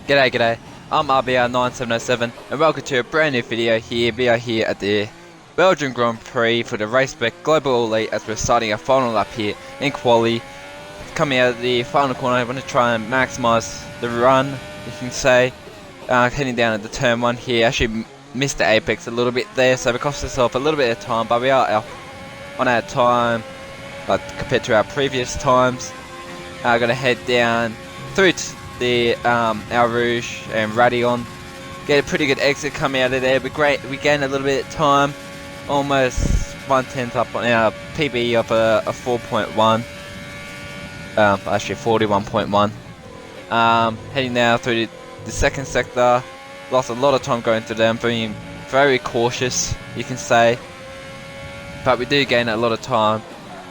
G'day, I'm RBR9707 and welcome to a brand new video here. We are here at the Belgian Grand Prix for the Racespec Global Elite as we're starting our final lap here in quali. Coming out of the final corner, I want to try and maximise the run, you can say. Heading down at the turn 1 here, actually missed the apex a little bit there, so we cost ourselves a little bit of time, but we are up on our time compared to our previous times. I'm going to head down through the Al Rouge and Radion, get a pretty good exit coming out of there. But great, we gain a little bit of time, almost 1/10 up on our PB of a 4.1, actually 41.1. Heading now through the second sector, lost a lot of time going through them, being very cautious, you can say, but we do gain a lot of time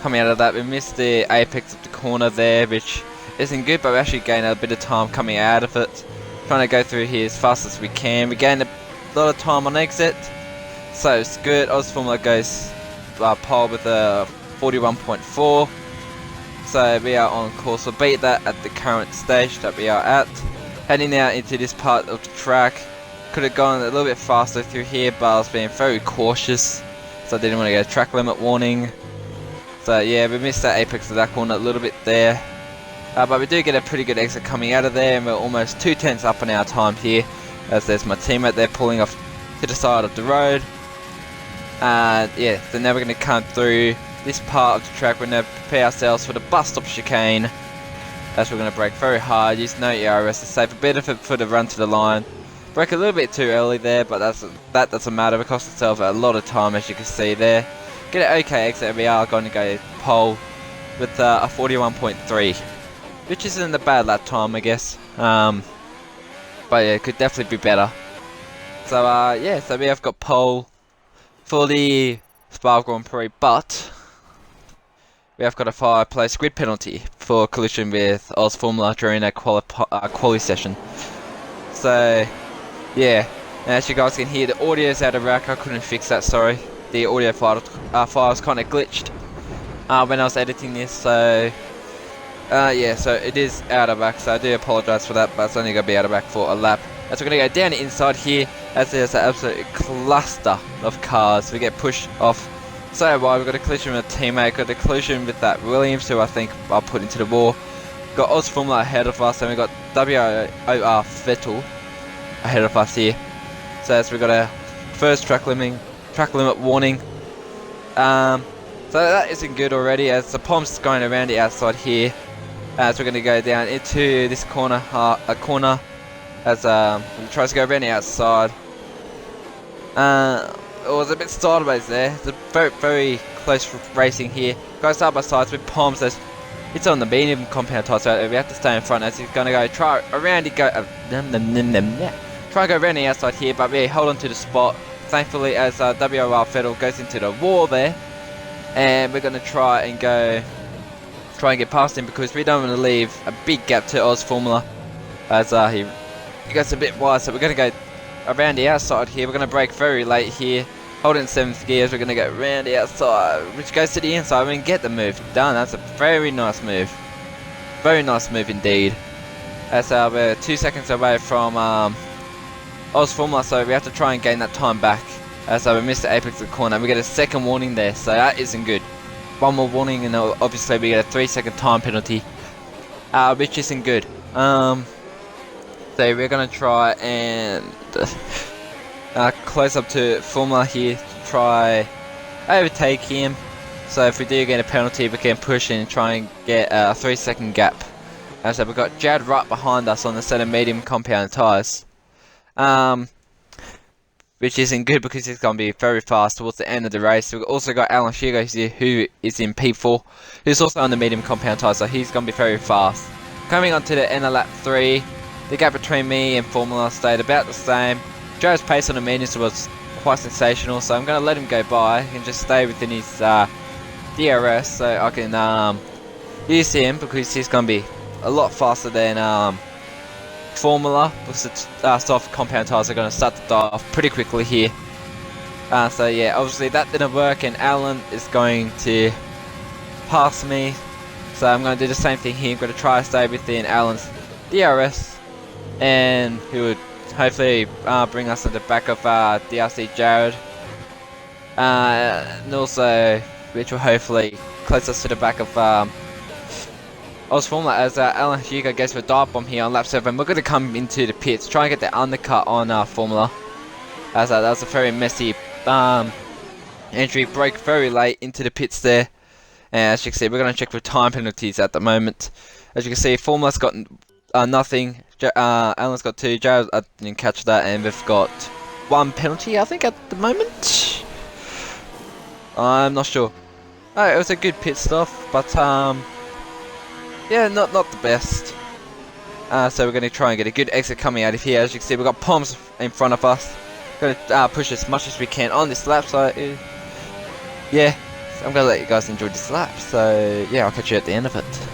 coming out of that. We missed the apex of the corner there, which isn't good, but we actually gain a bit of time coming out of it. Trying to go through here as fast as we can. We gain a lot of time on exit, so it's good. Oz Formula goes pole with a 41.4, so we are on course to beat that at the current stage that we are at. Heading now into this part of the track. Could have gone a little bit faster through here, but I was being very cautious, so I didn't want to get a track limit warning. So yeah, we missed that apex of that corner a little bit there. But we do get a pretty good exit coming out of there, and we're almost 2/10 up on our time here, as there's my teammate there pulling off to the side of the road. Yeah, so now we're going to come through this part of the track. We're going to prepare ourselves for the bus stop chicane, as we're going to brake very hard, use no ERS to save a bit of it for the run to the line. Brake a little bit too early there, but that doesn't matter. We cost ourselves a lot of time, as you can see there. Get an okay exit, and we are going to go pole with a 41.3. Which isn't a bad lap time, I guess. But yeah, it could definitely be better. So yeah, so we have got pole for the Spa Grand Prix, but we have got a 5-place grid penalty for collision with Oz Formula during a quali session. So yeah, and as you guys can hear, the audio's out of whack. I couldn't fix that, sorry. The audio file's kind of glitched when I was editing this, so yeah, so it is out of whack, so I do apologise for that, but it's only going to be out of whack for a lap. As we're going to go down the inside here, as there's an absolute cluster of cars. We get pushed off so wide. We've got a collision with a teammate, got a collision with that Williams, who I think I'll put into the wall. Got Oz Formula ahead of us, and we've got WOR Vettel ahead of us here. So as we've got our first track limit warning. So that isn't good already, as the Pom's going around the outside here. As we're going to go down into this corner, as we try to go around the outside. It was a bit sideways there. It's a very close racing here. Go side by side with Poms. It's on the medium compound tyre, so we have to stay in front as he's going to go try around it. Try and go around the outside here, but we hold on to the spot. Thankfully, as WOR Vettel goes into the wall there, and we're going to try and get past him, because we don't want to leave a big gap to Oz Formula, as he goes a bit wide. So we're going to go around the outside here. We're going to brake very late here, hold it in 7th gears. We're going to go around the outside, which goes to the inside. We can get the move done. That's a very nice move, indeed. As we're 2 seconds away from Oz Formula, so we have to try and gain that time back, as we missed the apex of the corner. We get a second warning there, so that isn't good. One more warning, and obviously we get a 3-second time penalty, which isn't good. So we're going to try and close up to Formula here to try overtake him. So if we do get a penalty, we can push and try and get a 3-second gap. So we've got Jad right behind us on the set of medium compound tyres. Which isn't good, because he's going to be very fast towards the end of the race. We've also got Alan Shigo here, who is in P4, who's also on the medium compound tyre, so he's going to be very fast. Coming on to the end of lap 3, the gap between me and Formula stayed about the same. Joe's pace on the mediums was quite sensational, so I'm going to let him go by and just stay within his DRS, so I can use him, because he's going to be a lot faster than Formula, because the soft compound tyres are going to start to die off pretty quickly here. So yeah, obviously that didn't work, and Alan is going to pass me. So I'm going to do the same thing here. I'm going to try to stay within Alan's DRS. and he would hopefully bring us in the back of DRC Jared, and also which will hopefully close us to the back of Oz Formula as Alan Hugo goes for a dive bomb here on lap 7. We're going to come into the pits, try and get the undercut on Formula, as that was a very messy entry, break very late into the pits there. And as you can see, we're going to check for time penalties at the moment. As you can see, Formula's got nothing, Alan's got 2, Jared didn't catch that, and we've got 1 penalty I think at the moment. I'm not sure. Oh, it was a good pit stop, but yeah, not the best. So we're going to try and get a good exit coming out of here. As you can see, we've got Poms in front of us. Going to push as much as we can on this lap, so yeah, I'm going to let you guys enjoy this lap. So yeah, I'll catch you at the end of it.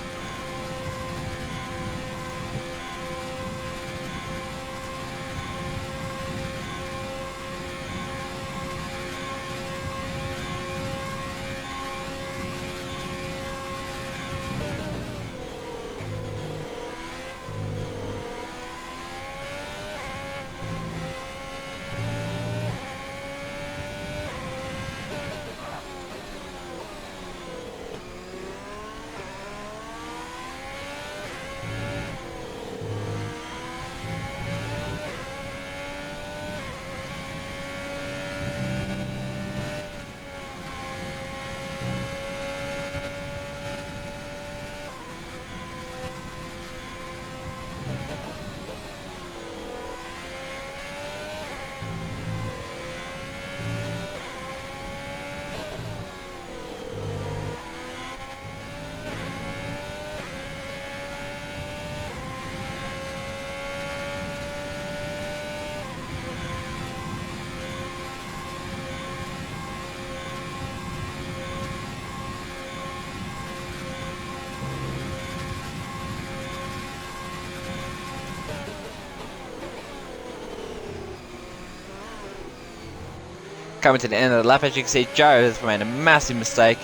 Coming to the end of the lap, as you can see, Joe has made a massive mistake.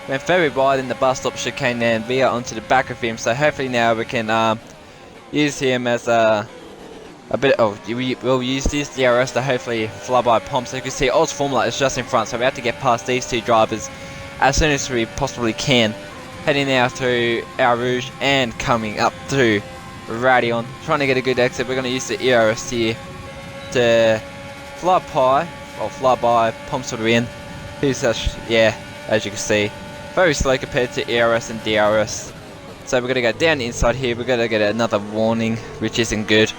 Went very wide in the bus stop chicane and veer onto the back of him. So hopefully now we can use him as a bit. Oh, we'll use this DRS to hopefully fly by Pomp. So you can see Oz Formula is just in front, so we have to get past these 2 drivers as soon as we possibly can. Heading now through our Rouge and coming up through Radion, trying to get a good exit. We're going to use the ERS here to fly by Pomps to the in. Who's yeah, as you can see, very slow compared to ERS and DRS. So we're gonna go down the inside here. We're gonna get another warning, which isn't good.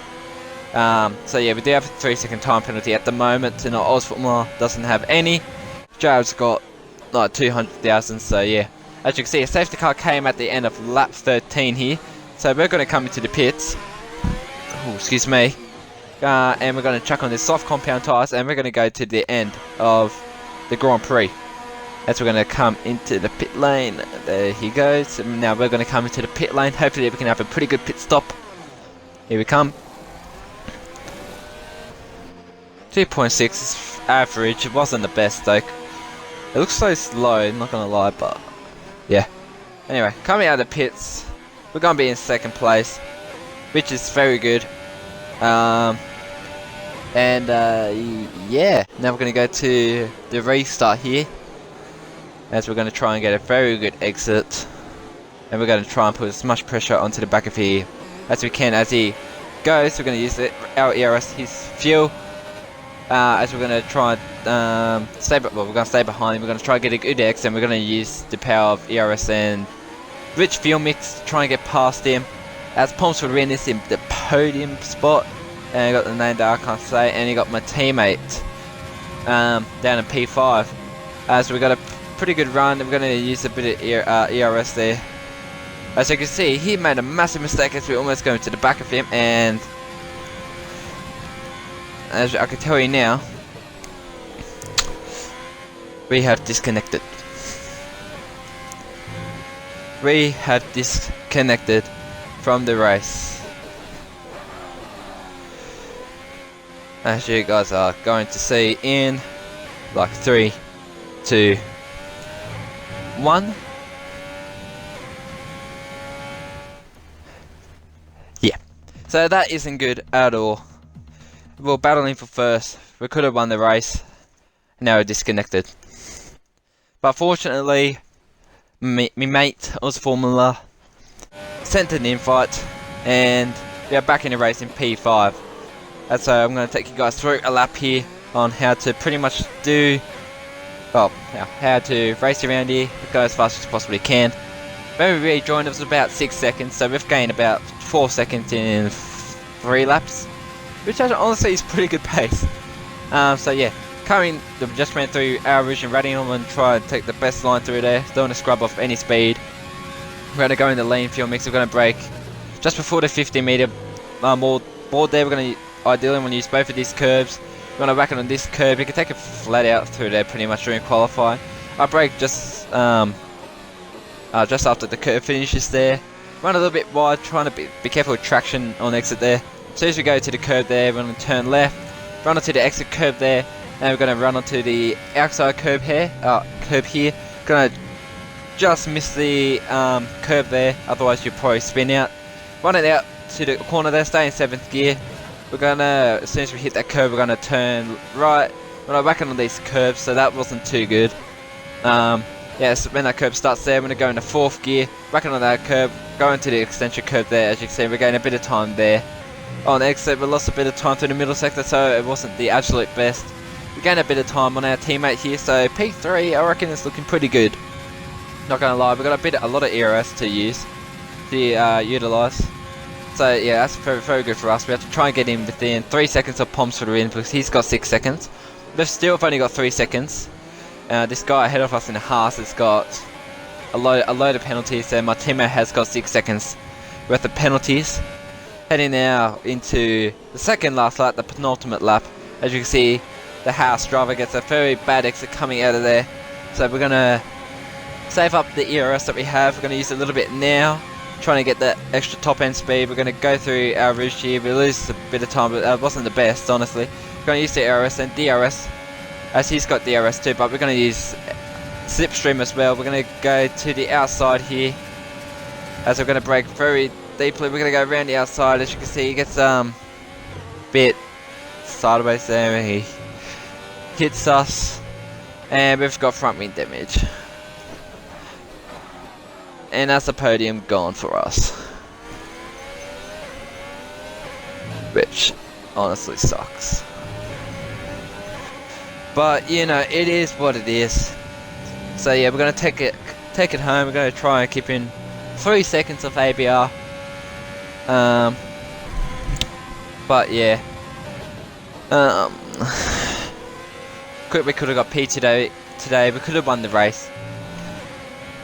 So yeah, we do have a 3-second time penalty at the moment, and Oz Formula doesn't have any. Jared's got like 200,000. So yeah, as you can see, a safety car came at the end of lap 13 here. So we're gonna come into the pits. Oh, excuse me. And we're going to chuck on the soft compound tyres, and we're going to go to the end of the Grand Prix. As we're going to come into the pit lane. There he goes. And now we're going to come into the pit lane. Hopefully we can have a pretty good pit stop. Here we come. 2.6 average. It wasn't the best though. It looks so slow, not going to lie, but yeah. Anyway, coming out of the pits, we're going to be in 2nd place, which is very good. Yeah, now we're going to go to the restart here, as we're going to try and get a very good exit, and we're going to try and put as much pressure onto the back of here as we can as he goes. We're going to use our ERS, his fuel, as we're going to try and we're going to stay behind him. We're going to try and get a good exit, and we're going to use the power of ERS and rich fuel mix to try and get past him, as Pomps will win this in the podium spot. And I got the name that I can't say, and he got my teammate down in P5. So we got a pretty good run. We're going to use a bit of ERS there. As you can see, he made a massive mistake as we almost go into the back of him, and as I can tell you now, we have disconnected. We have disconnected from the race. As you guys are going to see in like 3, 2, 1. Yeah. So that isn't good at all. We were battling for first. We could have won the race. Now we're disconnected. But fortunately, me mate Oz Formula sent an invite, and we are back in the race in P5. And so I'm going to take you guys through a lap here on how to pretty much do, well, how to race around here, go as fast as you possibly can. When we rejoined, it was about 6 seconds, so we've gained about 4 seconds in 3 laps, which honestly is pretty good pace. So yeah, we just ran through our original radium and try to take the best line through there. Don't want to scrub off any speed. We're going to go in the lean fuel mix. We're going to brake just before the 50 meter board there. We're going to ideally want to use both of these curves. We're going to whack it on this curve. You can take it flat out through there pretty much during qualifying. I brake just after the curve finishes there. Run a little bit wide, trying to be careful with traction on exit there. As soon as we go to the curve there, we're going to turn left, run onto the exit curve there, and we're going to run onto the outside curve here. Going to just miss the curve there, otherwise you'll probably spin out. Run it out to the corner there, stay in 7th gear. We're going to, as soon as we hit that curve, we're going to turn right. We're not whacking on these curves, so that wasn't too good. Yeah, so when that curve starts there, I'm going to go into 4th gear, whacking on that curve, go into the extension curve there. As you can see, we're gaining a bit of time there. On exit, we lost a bit of time through the middle sector, so it wasn't the absolute best. We gained a bit of time on our teammate here, so P3, I reckon it's looking pretty good. Not gonna lie, we've got a lot of ERS to use, to utilise. So yeah, that's very, very good for us. We have to try and get him within 3 seconds of Poms for the win, because he's got 6 seconds. We've still only got 3 seconds. This guy ahead of us in the Haas has got a load of penalties, and my teammate has got 6 seconds worth of penalties. Heading now into the second last lap, the penultimate lap. As you can see, the Haas driver gets a very bad exit coming out of there. So we're going to save up the ERS that we have. We're going to use a little bit now, trying to get that extra top end speed. We're going to go through our rouge here. We lose a bit of time, but that wasn't the best, honestly. We're going to use the ERS and DRS, as he's got DRS too, but we're going to use slipstream as well. We're going to go to the outside here, as we're going to brake very deeply. We're going to go around the outside. As you can see, he gets bit sideways there, and he hits us, and we've got front wing damage, and that's the podium gone for us, which honestly sucks. But you know, it is what it is. So yeah, we're gonna take it home. We're gonna try and keep in 3 seconds of ABR. But yeah, we could have got P today. We could have won the race,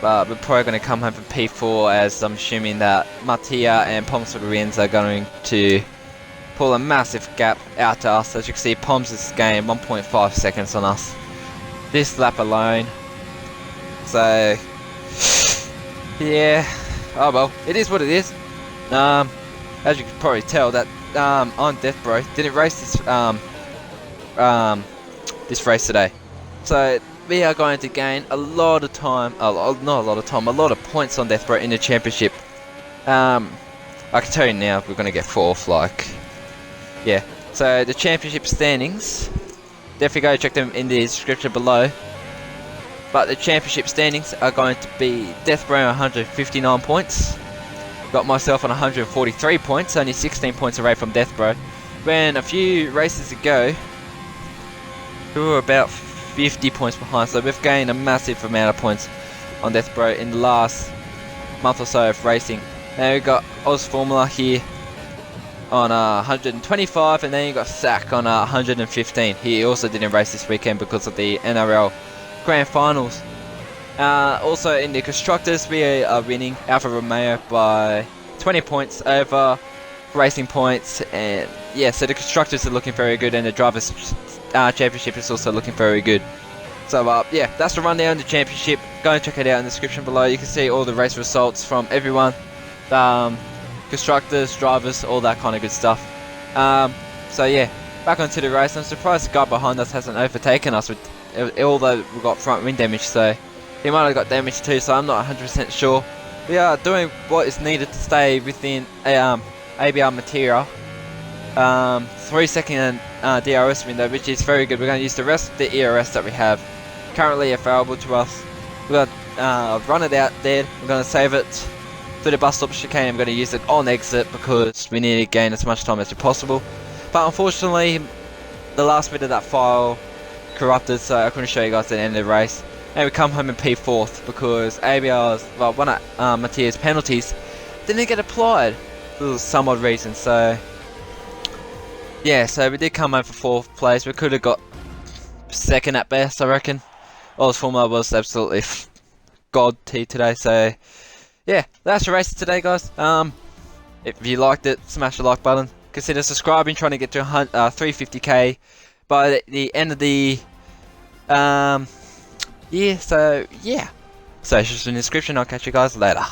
but we're probably going to come home from P4, as I'm assuming that Mattia and Poms for the wins are going to pull a massive gap out to us. As you can see, Poms has gained 1.5 seconds on us this lap alone. So yeah, oh well, it is what it is. As you can probably tell, that on Death Bro didn't race this race today, so we are going to gain a lot of time, a lot of points on Death Bro in the championship. I can tell you now, we're going to get 4th, like, yeah. So the championship standings, definitely go check them in the description below. But the championship standings are going to be Death Bro 159 points. Got myself on 143 points, only 16 points away from Death Bro. When a few races ago, we were about 50 points behind, so we've gained a massive amount of points on Death Bro in the last month or so of racing. Now we've got Oz Formula here on 125, and then you got Sack on 115. He also didn't race this weekend because of the NRL Grand Finals. Also in the constructors, we are winning Alfa Romeo by 20 points over Racing Points, and yeah, so the constructors are looking very good, and the drivers championship is also looking very good. So yeah, that's the rundown of the championship. Go and check it out in the description below. You can see all the race results from everyone, constructors, drivers, all that kind of good stuff. So yeah, back onto the race. I'm surprised the guy behind us hasn't overtaken us, although we got front wing damage, so he might have got damage too, so I'm not 100% sure. We are doing what is needed to stay within ABR material, 3-second DRS window, which is very good. We're going to use the rest of the ERS that we have currently available to us. We're going to run it out there. We're going to save it through the bus stop chicane. I'm going to use it on exit because we need to gain as much time as possible. But unfortunately, the last bit of that file corrupted, so I couldn't show you guys the end of the race. And we come home in P4th because ABR's, well, one of Matthias' penalties didn't get applied for some odd reason. So yeah, so we did come home for 4th place. We could have got 2nd at best, I reckon. Oz Formula was absolutely god tier today. So yeah, that's the race today, guys. If you liked it, smash the like button. Consider subscribing, trying to get to 350k by the end of the year. So yeah, socials in the description. I'll catch you guys later.